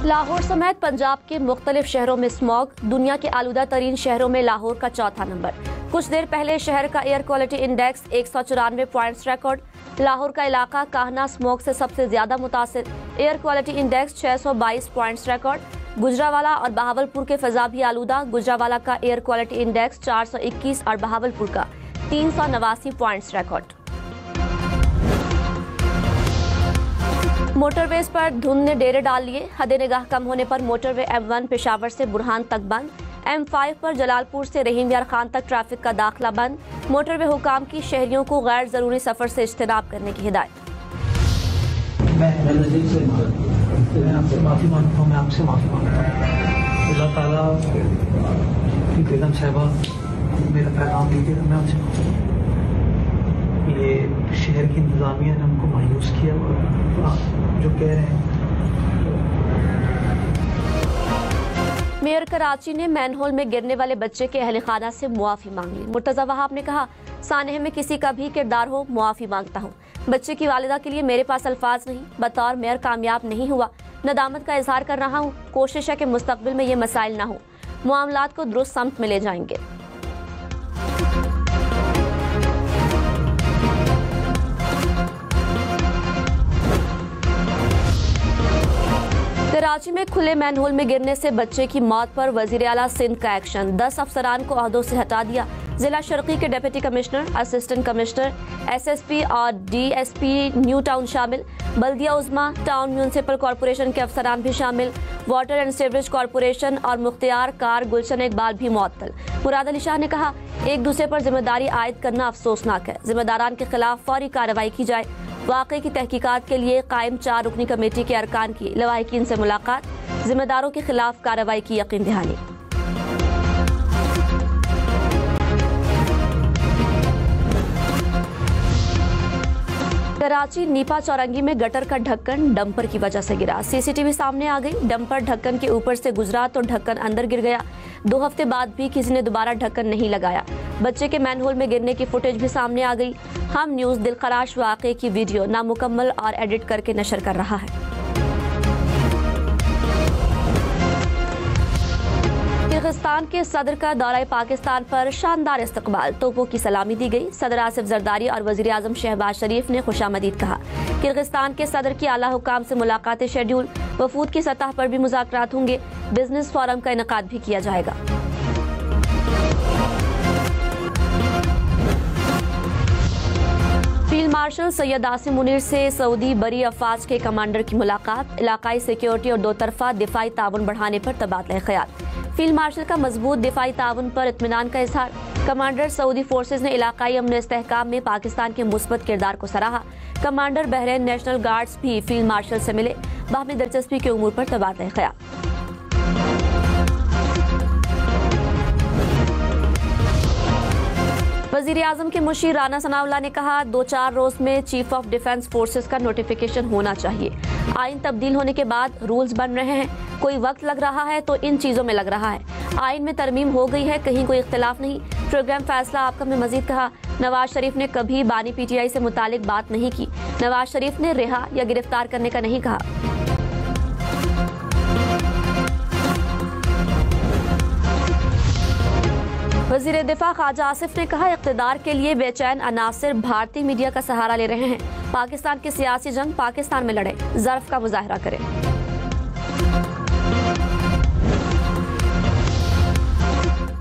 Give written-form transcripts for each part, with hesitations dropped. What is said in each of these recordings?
लाहौर समेत पंजाब के मुख्तलिफ शहरों में स्मॉग, दुनिया के आलूदा तरीन शहरों में लाहौर का चौथा नंबर। कुछ देर पहले शहर का air quality index 194 points record. Lahore का इलाका काहना स्मॉग से सबसे ज्यादा मुतासिर, air quality index 622 points record. Gujranwala और बहावलपुर के फजा भी आलूदा, गुजरावाला का एयर क्वालिटी इंडेक्स 421 और बहावलपुर का 389 पॉइंट्स रिकॉर्ड। मोटरवेज पर धुंध ने डेरे डाल लिए, हदे निगाह कम होने पर मोटरवे M1 पेशावर से बुरहान तक बंद, M5 पर जलालपुर से रहीम यार खान तक ट्रैफिक का दाखिला बंद। मोटरवे हुकाम की शहरियों को गैर जरूरी सफर से इज्तिनाब करने की हिदायत। मैं आपसे माफी मांगता हूँ, अल्लाह ताला की बेगम साहिबा मेरा पैगाम दीजिए। मैं आपसे ये शहर की इंतजामिया ने हमको मायूस किया और जो कह रहे हैं। मेयर कराची ने मैनहोल में गिरने वाले बच्चे के अहल खाना से मुआफी मांग ली। मुर्तजा वहाब ने कहा, सानह में किसी का भी किरदार हो, मुआफी मांगता हूँ। बच्चे की वालिदा के लिए मेरे पास अल्फाज नहीं, बतौर मेयर कामयाब नहीं हुआ, नदामत का इजहार कर रहा हूँ। कोशिश है कि मुस्तकबिल में ये मसाइल न हो, मामलात को दुरुस्त समत में ले जाएंगे। कराची में खुले मैनहोल में गिरने से बच्चे की मौत पर वजीर आला सिंध का एक्शन, 10 अफसरान को ओहदों से हटा दिया। जिला शर्की के deputy commissioner, assistant commissioner, SSP और DSP न्यू टाउन शामिल। बल्दिया उज़्मा, टाउन म्यूनसिपल कॉरपोरेशन के अफसरान भी शामिल। वाटर एंड सीवरेज कॉरपोरेशन और मुख्तियार कार गुलशन इकबाल भी मुअत्तल। मुराद अली शाह ने कहा, एक दूसरे पर जिम्मेदारी आयद करना अफसोसनाक है, जिम्मेदारान के खिलाफ फौरी कार्रवाई की जाए। वाक़े की तहकीकात के लिए कायम 4 रुकनी कमेटी के अरकान की लवाहिकीन से मुलाकात, जिम्मेदारों के खिलाफ कार्रवाई की यकीन दहानी। कराची नीपा चौरंगी में गटर का ढक्कन डंपर की वजह से गिरा, CCTV सामने आ गई। डंपर ढक्कन के ऊपर से गुजरा तो ढक्कन अंदर गिर गया। 2 हफ्ते बाद भी किसी ने दोबारा ढक्कन नहीं लगाया। बच्चे के मैनहोल में गिरने की फुटेज भी सामने आ गई। हम न्यूज़ दिलखराश वाक़े की वीडियो नामुकम्मल और एडिट करके नशर कर रहा है। किर्गिस्तान के सदर का दौरा पाकिस्तान पर शानदार इस्तकबाल, तोपों की सलामी दी गई। सदर आसिफ जरदारी और वजीर आजम शहबाज शरीफ ने खुशामदीद कहा। किर्गिस्तान के सदर की आला हुकाम से मुलाकातें शेड्यूल, वफूद की सतह पर भी मुज़ाकरात होंगे। बिजनेस फोरम का इनेकाद भी किया जाएगा। फील्ड मार्शल सैयद आसिम मुनीर से सऊदी बरी अफवाज के कमांडर की मुलाकात, इलाकाई सिक्योरिटी और 2 तरफा दिफाई ताउन बढ़ाने पर तबादला ख्याल। फील्ड मार्शल का मजबूत दिफाई ताउन पर इत्मीनान का इजहार। कमांडर सऊदी फोर्सेज ने इलाकाई अमन इस्तेहकाम में पाकिस्तान के मुस्बत किरदार को सराहा। कमांडर बहरीन नेशनल गार्ड्स भी फील्ड मार्शल से मिले, बाहमी दिलचस्पी के उमूर पर तबादला ख्याल। वजीर आजम के मुशीर राना सनाउल्लाह ने कहा, 2-4 रोज में चीफ ऑफ डिफेंस फोर्सेस का नोटिफिकेशन होना चाहिए। आइन तब्दील होने के बाद रूल्स बन रहे हैं, कोई वक्त लग रहा है तो इन चीजों में लग रहा है। आइन में तरमीम हो गई है, कहीं कोई इख्तिलाफ नहीं। प्रोग्राम फैसला आपका में मजीद कहा, नवाज शरीफ ने कभी बानी PTI से मुतालिक बात नहीं की। नवाज शरीफ ने रिहा या गिरफ्तार करने का नहीं कहा। वजीर दिफा ख्वाजा आसिफ ने कहा, इक़्तिदार के लिए बेचैन अनासिर भारतीय मीडिया का सहारा ले रहे हैं। पाकिस्तान की सियासी जंग पाकिस्तान में लड़े, ज़र्फ का मुजाहरा करें।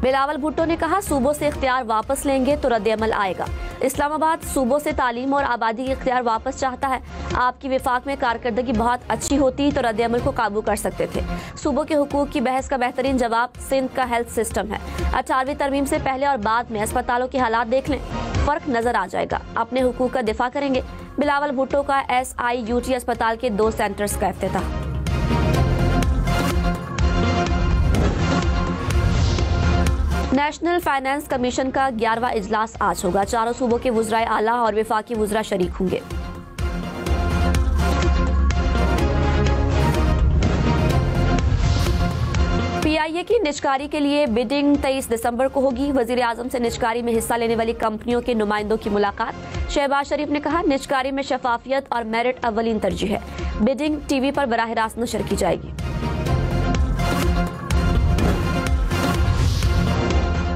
बिलावल भुट्टो ने कहा, सूबों से इख्तियार वापस लेंगे तो रद्द-ए-अमल आएगा। इस्लामाबाद सूबों से तालीम और आबादी के इख्तियार वापस चाहता है। आपकी विफाक में कारकर्दगी बहुत अच्छी होती तो रद्द-ए-अमल को काबू कर सकते थे। सूबों के हुकूक की बहस का बेहतरीन जवाब सिंध का हेल्थ सिस्टम है। 18वीं तरमीम से पहले और बाद में अस्पतालों के हालात देख लें, फर्क नजर आ जाएगा। अपने हुकूक का दिफा करेंगे। बिलावल भुट्टो का SIUT अस्पताल के 2 सेंटर्स का इफ्तिताह। नेशनल फाइनेंस कमीशन का 11वां इजलास आज होगा। 4 सूबों के वुज़राए आला और विफाकी वुज़रा शरीक होंगे। PIA की निजकारी के लिए बिडिंग 23 दिसंबर को होगी। वजीर आजम से निजकारी में हिस्सा लेने वाली कंपनियों के नुमाइंदों की मुलाकात। शहबाज शरीफ ने कहा, निजकारी में शफाफियत और मेरिट अव्वलीन तरजीह है। बिडिंग TV पर बराह रास्त नशर की जाएगी।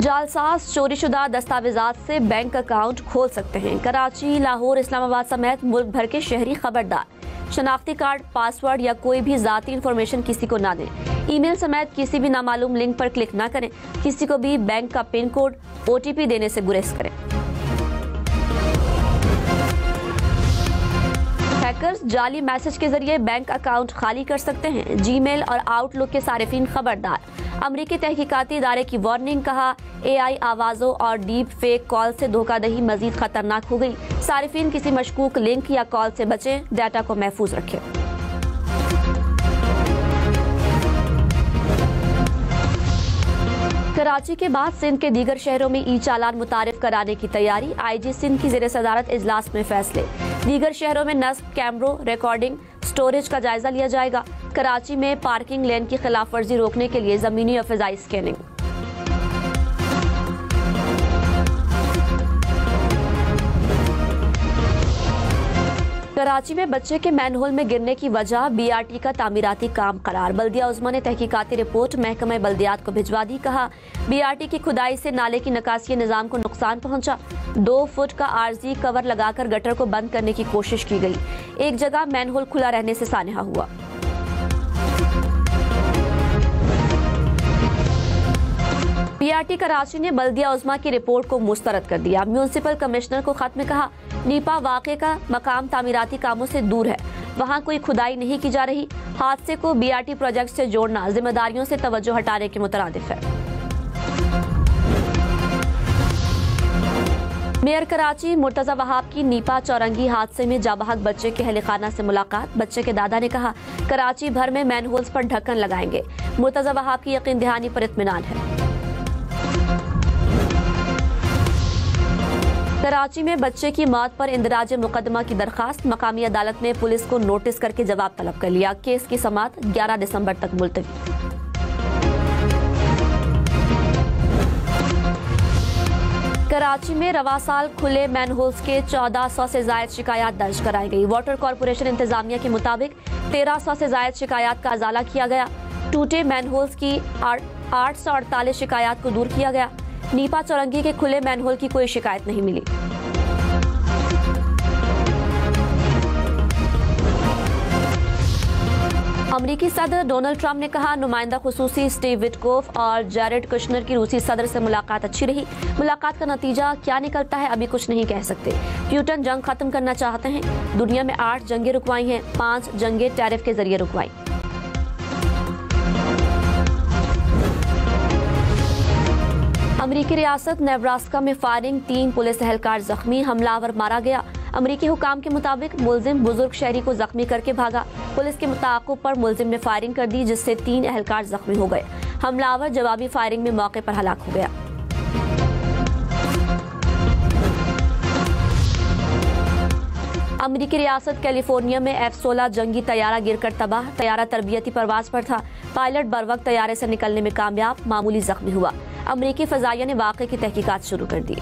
जालसाज चोरीशुदा दस्तावेजात से बैंक अकाउंट खोल सकते हैं। कराची, लाहौर, इस्लामाबाद समेत मुल्क भर के शहरी खबरदार, शनाख्ती कार्ड, पासवर्ड या कोई भी जाती इंफॉर्मेशन किसी को ना दें। ईमेल समेत किसी भी नामालूम लिंक पर क्लिक ना करें। किसी को भी बैंक का पिन कोड, OTP देने से गुरेज करें। हैकर्स जाली मैसेज के जरिए बैंक अकाउंट खाली कर सकते हैं। जीमेल और आउटलुक के सारिफिन खबरदार। अमरीकी तहकीकाती इदारे की वार्निंग, कहा AI आवाजों और डीप फेक कॉल से धोखाधड़ी मजीद खतरनाक हो गई। सारिफिन किसी मशकूक लिंक या कॉल से बचें, डाटा को महफूज रखें। कराची के बाद सिंध के दीगर शहरों में ई-चालान मुतारिफ कराने की तैयारी। IG सिंध की ज़ेरे सदारत इजलास में फैसले। दीगर शहरों में नस्ब, कैमरों, रिकॉर्डिंग, स्टोरेज का जायजा लिया जाएगा। कराची में पार्किंग लेन की खिलाफ वर्जी रोकने के लिए जमीनी और फिजाई स्कैनिंग। कराची में बच्चे के मैनहोल में गिरने की वजह BRT का तामीराती काम करार। बल्दिया उज़्मा ने तहकीकाती रिपोर्ट महकमा बल्दियात को भिजवा दी। कहा BRT की खुदाई से नाले की निकासी निज़ाम को नुकसान पहुंचा। 2 फुट का आर्जी कवर लगाकर गटर को बंद करने की कोशिश की गई। एक जगह मैनहोल खुला रहने से सानहा हुआ। BRT कराची ने बल्दिया उज़्मा की रिपोर्ट को मुस्तरद कर दिया। म्यूनिसिपल कमिश्नर को खत में कहा नीपा वाक़े का मकाम तामीराती कामों से दूर है, वहाँ कोई खुदाई नहीं की जा रही। हादसे को BRT प्रोजेक्ट से जोड़ना जिम्मेदारियों से तवज्जो हटाने के मुतरादिफ है। मेयर कराची मुर्तजा वहाब की नीपा चौरंगी हादसे में जाबहक बच्चे के अहलखाना से मुलाकात। बच्चे के दादा ने कहा कराची भर में मैनहोल्स पर ढक्कन लगाएंगे। मुर्तजा वहाब की यकीन दहानी पर इत्मीनान है। कराची में बच्चे की मौत पर इंदराज मुकदमा की दरखास्त। मकामी अदालत ने पुलिस को नोटिस करके जवाब तलब कर लिया। केस की समाअत 11 दिसंबर तक मुलतवी। कराची में रवा साल खुले मैनहोल्स के 1400 से जायद शिकायत दर्ज कराई गई। वाटर कॉरपोरेशन इंतजामिया के मुताबिक 1300 से जायद शिकायत का अजाला किया गया। टूटे मैनहोल्स की 848 शिकायत को दूर किया गया। नीपा चौरंगी के खुले मैनहोल की कोई शिकायत नहीं मिली। अमरीकी सदर डोनाल्ड ट्रंप ने कहा नुमाइंदा खुसूसी स्टीव विटकोफ और जैरेड कुशनर की रूसी सदर से मुलाकात अच्छी रही। मुलाकात का नतीजा क्या निकलता है अभी कुछ नहीं कह सकते। प्यूटन जंग खत्म करना चाहते हैं। दुनिया में 8 जंगें रुकवाई हैं, 5 जंगें टैरिफ के जरिए रुकवाई। अमरीकी रियासत नेब्रास्का में फायरिंग, 3 पुलिस एहलकार जख्मी, हमलावर मारा गया। अमरीकी हुकाम के मुताबिक मुलजिम बुजुर्ग शहरी को जख्मी करके भागा। पुलिस के मुताक़ुब पर मुलजिम ने फायरिंग कर दी जिससे 3 एहलकार जख्मी हो गए। हमलावर जवाबी फायरिंग में मौके पर हलाक हो गया। अमरीकी रियासत कैलिफोर्निया में F-16 जंगी तैयारा गिरकर तबाह। तैयारा तरबियती परवाज पर था। पायलट बरवक्त तैयारे से निकलने में कामयाब, मामूली जख्मी हुआ। अमरीकी फजाइया ने वाक़े की तहकीकात शुरू कर दी।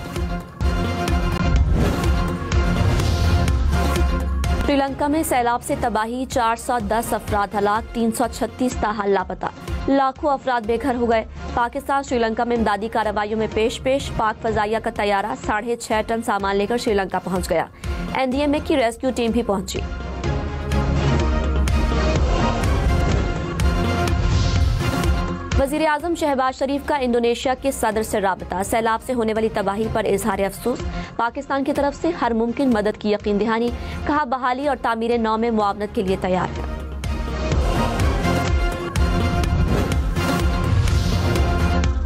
श्रीलंका में सैलाब से तबाही, 410 अफराद हलाक, 336 ताहाल लापता। लाखों अफराद बेघर हो गए। पाकिस्तान श्रीलंका में इमदादी कार्रवाइयों में पेश। पाक फजाइया का तैयारा 6.5 टन सामान लेकर श्रीलंका पहुंच गया। NDMA की रेस्क्यू टीम भी पहुंची। वज़ीर-ए-आज़म शहबाज शरीफ का इंडोनेशिया के सदर से राबता। सैलाब से होने वाली तबाही पर इजहार अफसोस। पाकिस्तान की तरफ से हर मुमकिन मदद की यकीन दहानी। कहा बहाली और तामीर नौ में मुआवनत के लिए तैयार है।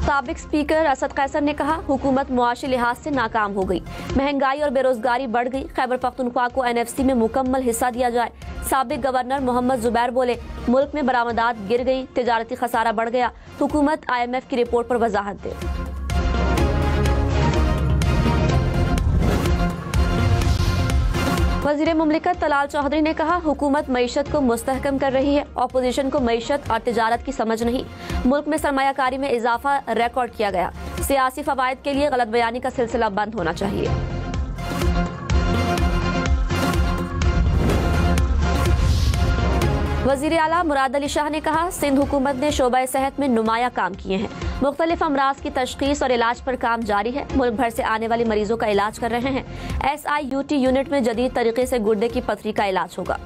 साबिक स्पीकर असद कैसर ने कहा हुकूमत मुआशी लिहाज से नाकाम हो गई। महंगाई और बेरोजगारी बढ़ गई। खैबर पख्तूनख्वा को NFC में मुकम्मल हिस्सा दिया जाए। साबिक गवर्नर मोहम्मद जुबैर बोले मुल्क में बरामदात गिर गई, तिजारती खसारा बढ़ गया। हुकूमत IMF की रिपोर्ट पर वजाहत दे। वज़ीर मुमलिकत तलाल चौधरी ने कहा हुकूमत मईशत को मुस्तहकम कर रही है। अपोजिशन को मईशत और तिजारत की समझ नहीं। मुल्क में सरमायाकारी में इजाफा रिकॉर्ड किया गया। सियासी फवायद के लिए गलत बयानी का सिलसिला बंद होना चाहिए। वज़ीर आला मुराद अली शाह ने कहा सिंध हुकूमत ने शोबा सेहत में नुमाया काम किए हैं। मुख्तलिफ अमराज की तशखीस और इलाज पर काम जारी है। मुल्क भर से आने वाले मरीजों का इलाज कर रहे हैं। SIUT यूनिट में जदीद तरीके से गुर्दे की पथरी का इलाज होगा।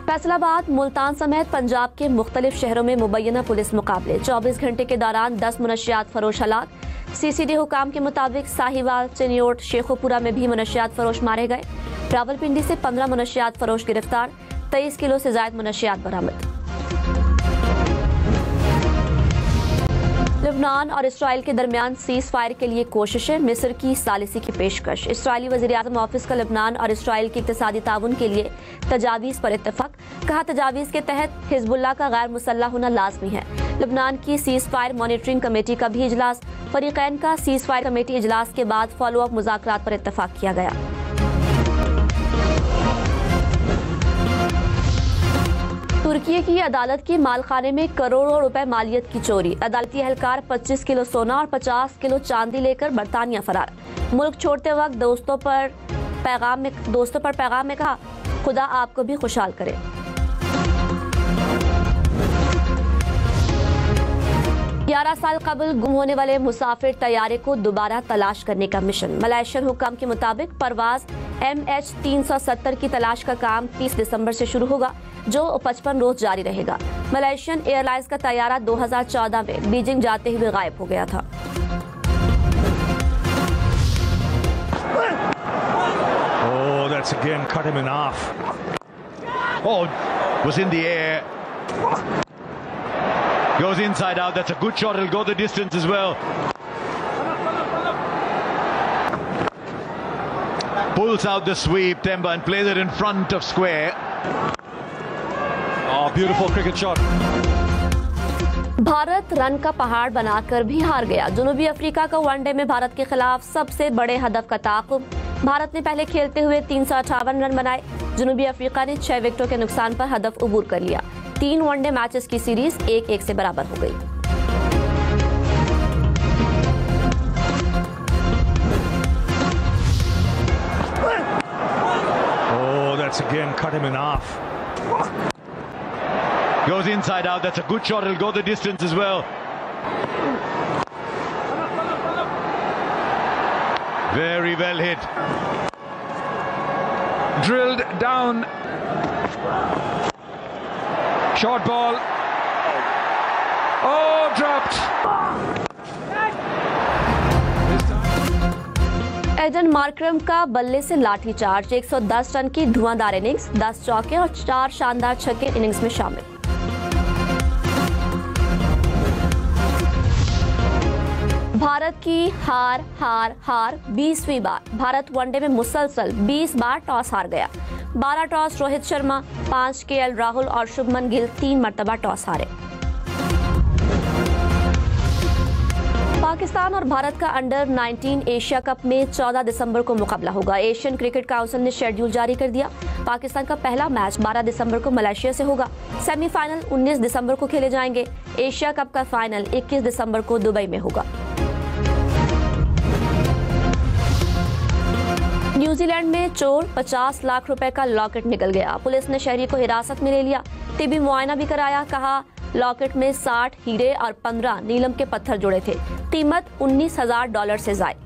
फैसलाबाद, मुल्तान समेत पंजाब के मुख्तलिफ शहरों में मुबैना पुलिस मुकाबले। 24 घंटे के दौरान 10 मुनशियात फरोश हलाक। CCD हुकाम के मुताबिक साहिवाल, चिन्योट, शेखोपुरा में भी मुनशियात फरोश मारे गए। रावलपिंडी से 15 मुनशियात फरोश गिरफ्तार। 23 किलो से ज्यादा मुनशियात बरामद। लेबनान और इसराइल के दरमियान सीज फायर के लिए कोशिशें, मिस्र की सालिसी की पेशकश। इसराइली वज़ीर-ए-आज़म ऑफिस का लेबनान और इसराइल की इक़्तिसादी ताउन के लिए तजावीज़ पर इत्तफाक। कहा, तजावीज़ के तहत हिजबुल्लाह का गैर मुसल्लह होना लाजमी है। लेबनान की सीज फायर मॉनिटरिंग कमेटी का भी इजलास। फरीकैन का सीज फायर कमेटी इजलास के बाद फॉलो अप मुज़ाकरात पर इत्तफाक किया गया। तुर्की की अदालत की मालखाने में करोड़ों रुपए मालियत की चोरी। अदालती एहलकार 25 किलो सोना और 50 किलो चांदी लेकर बरतानिया फरार। मुल्क छोड़ते वक्त दोस्तों पर पैगाम में कहा, खुदा आपको भी खुशहाल करे। ग्यारह साल कबल गुम होने वाले मुसाफिर तैयारे को दोबारा तलाश करने का मिशन। मलेशियन हुकाम के मुताबिक परवाज MH370 की तलाश का काम 30 दिसंबर से शुरू होगा, जो 55 रोज जारी रहेगा। मलेशियन एयरलाइंस का तैयारा 2014 में बीजिंग जाते हुए गायब हो गया था। Oh, that's again cut him in half. Oh, was in the air. Goes inside out. That's a good shot. It'll go the distance as well. Pulls out the sweep, Temba, and plays it in front of square. Oh, beautiful cricket shot. Bharat run का पहाड़ बनाकर भी हार गया। जनूबी Africa का one day में भारत के खिलाफ सबसे बड़े हदफ का ताक़ुब। भारत ने पहले खेलते हुए 358 रन बनाए। जनूबी अफ्रीका ने 6 विकेटों के नुकसान पर हदफ अबूर कर लिया। 3 वनडे मैचेस की सीरीज 1-1 से बराबर हो गई। Oh, that's again cut him in half. Goes inside out. That's a good shot. It'll go the distance as well. Very well hit. Drilled down. Short ball. Oh, dropped. Aiden Markram का बल्ले से lathi charge. 110 run की धुआंधार innings, 10 चौके और 4 शानदार छक्के innings में शामिल। भारत की हार 20वीं बार। भारत वनडे में मुसलसल 20 बार टॉस हार गया। 12 टॉस रोहित शर्मा, 5 KL राहुल और शुभमन गिल 3 मरतबा टॉस हारे। पाकिस्तान और भारत का अंडर 19 एशिया कप में 14 दिसंबर को मुकाबला होगा। एशियन क्रिकेट काउंसिल ने शेड्यूल जारी कर दिया। पाकिस्तान का पहला मैच 12 दिसंबर को मलेशिया से होगा। सेमीफाइनल 19 दिसंबर को खेले जाएंगे। एशिया कप का फाइनल 21 दिसंबर को दुबई में होगा। न्यूजीलैंड में चोर 50 लाख रुपए का लॉकेट निकल गया। पुलिस ने शहरी को हिरासत में ले लिया। तिबी मुआयना भी कराया। कहा, लॉकेट में 60 हीरे और 15 नीलम के पत्थर जुड़े थे। कीमत $19,000 से ज्यादा।